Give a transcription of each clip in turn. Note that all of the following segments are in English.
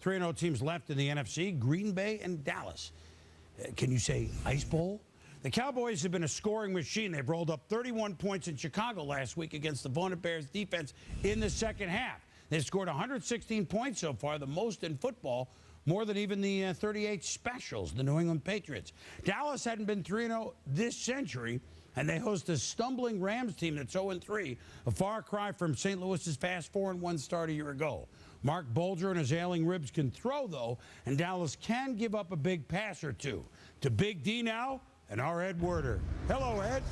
3-0 teams left in the NFC, Green Bay and Dallas. Can you say Ice Bowl? The Cowboys have been a scoring machine. They've rolled up 31 points in Chicago last week against the vaunted Bears defense in the second half. They've scored 116 points so far, the most in football, more than even the 38 Specials, the New England Patriots. Dallas hadn't been 3-0 this century, and they host a stumbling Rams team that's 0-3, a far cry from St. Louis's fast 4-1 start a year ago. Mark Bulger and his ailing ribs can throw, though, and Dallas can give up a big pass or two. To Big D now, and our Ed Werder. Hello, Ed.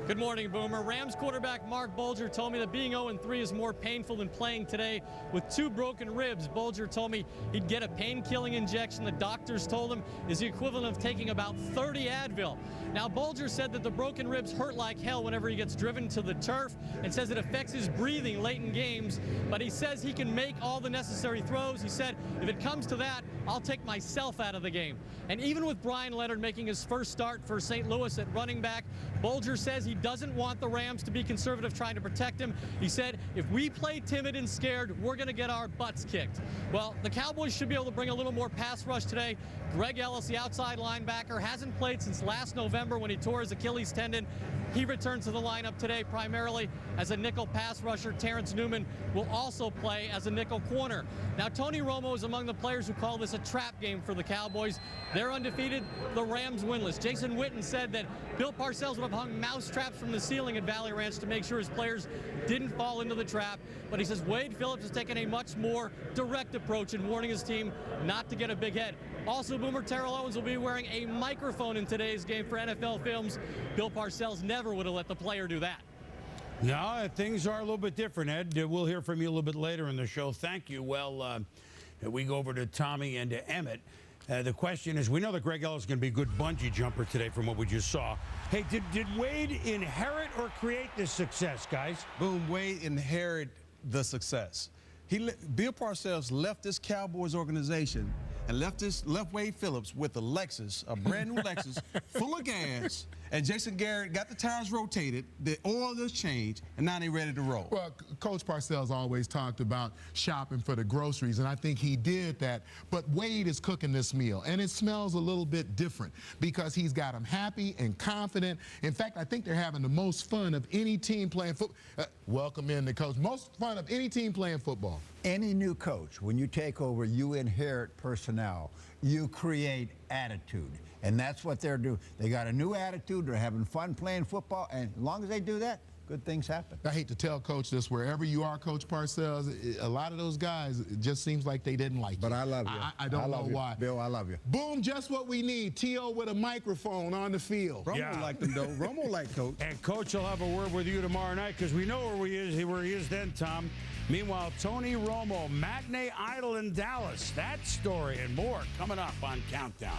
Good morning, Boomer. Rams quarterback Mark Bulger told me that being 0-3 is more painful than playing today with 2 broken ribs. Bulger told me he'd get a pain-killing injection the doctors told him is the equivalent of taking about 30 Advil. Now, Bulger said that the broken ribs hurt like hell whenever he gets driven to the turf and says it affects his breathing late in games, but he says he can make all the necessary throws. He said, if it comes to that, I'll take myself out of the game. And even with Brian Leonard making his first start for St. Louis at running back, Bulger says he doesn't want the Rams to be conservative trying to protect him. He said, if we play timid and scared, we're going to get our butts kicked. Well, the Cowboys should be able to bring a little more pass rush today. Greg Ellis, the outside linebacker, hasn't played since last November when he tore his Achilles tendon. He returns to the lineup today primarily as a nickel pass rusher. Terrence Newman will also play as a nickel corner. Now, Tony Romo is among the players who call this a trap game for the Cowboys. They're undefeated, the Rams winless. Jason Witten said that Bill Parcells would have hung mouse traps from the ceiling at Valley Ranch to make sure his players didn't fall into the trap. But he says Wade Phillips has taken a much more direct approach in warning his team not to get a big head. Also, Boomer, Terrell Owens will be wearing a microphone in today's game for NFL Films. Bill Parcells never would have let the player do that. No, things are a little bit different, Ed. We'll hear from you a little bit later in the show. Thank you. Well, we go over to Tommy and to Emmett. The question is, we know that Greg Ellis is going to be a good bungee jumper today from what we just saw. Hey, did Wade inherit or create this success, guys? Boom, Wade inherited the success. Bill Parcells left this Cowboys organization and left Wade Phillips with a Lexus, a brand new Lexus, full of gas. And Jason Garrett got the tires rotated, the oil is changed, and now they're ready to roll. Well, Coach Parcells always talked about shopping for the groceries, and I think he did that. But Wade is cooking this meal, and it smells a little bit different because he's got them happy and confident. In fact, I think they're having the most fun of any team playing football. Welcome in the coach. Most fun of any team playing football. Any new coach, when you take over, you inherit personnel. You create attitude. And that's what they're doing. They got a new attitude. They're having fun playing football. And as long as they do that, good things happen. I hate to tell Coach this, wherever you are, Coach Parcells, a lot of those guys, it just seems like they didn't like you. But I love you. I don't know why. Bill, I love you. Boom, just what we need. T.O. with a microphone on the field. Romo liked him, though. Romo liked Coach. And Coach will have a word with you tomorrow night because we know where he is then, Tom. Meanwhile, Tony Romo, matinee idol in Dallas. That story and more coming up on Countdown.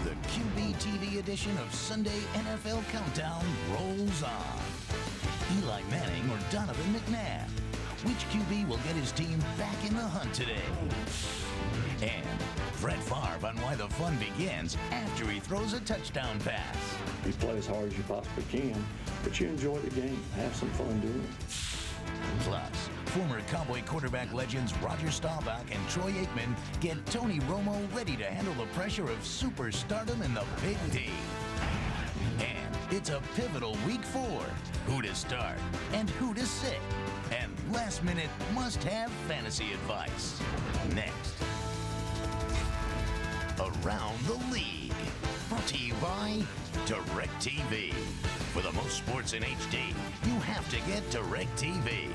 The QB TV edition of Sunday NFL Countdown rolls on. Eli Manning or Donovan McNabb? Which QB will get his team back in the hunt today? And Brett Favre on why the fun begins after he throws a touchdown pass. You play as hard as you possibly can, but you enjoy the game. Have some fun doing it. Plus, former Cowboy quarterback legends Roger Staubach and Troy Aikman get Tony Romo ready to handle the pressure of superstardom in the Big D. And it's a pivotal week 4. Who to start and who to sit. And last-minute must-have fantasy advice. Next. Around the League. Brought to you by DirecTV. For the most sports in HD, you have to get DirecTV.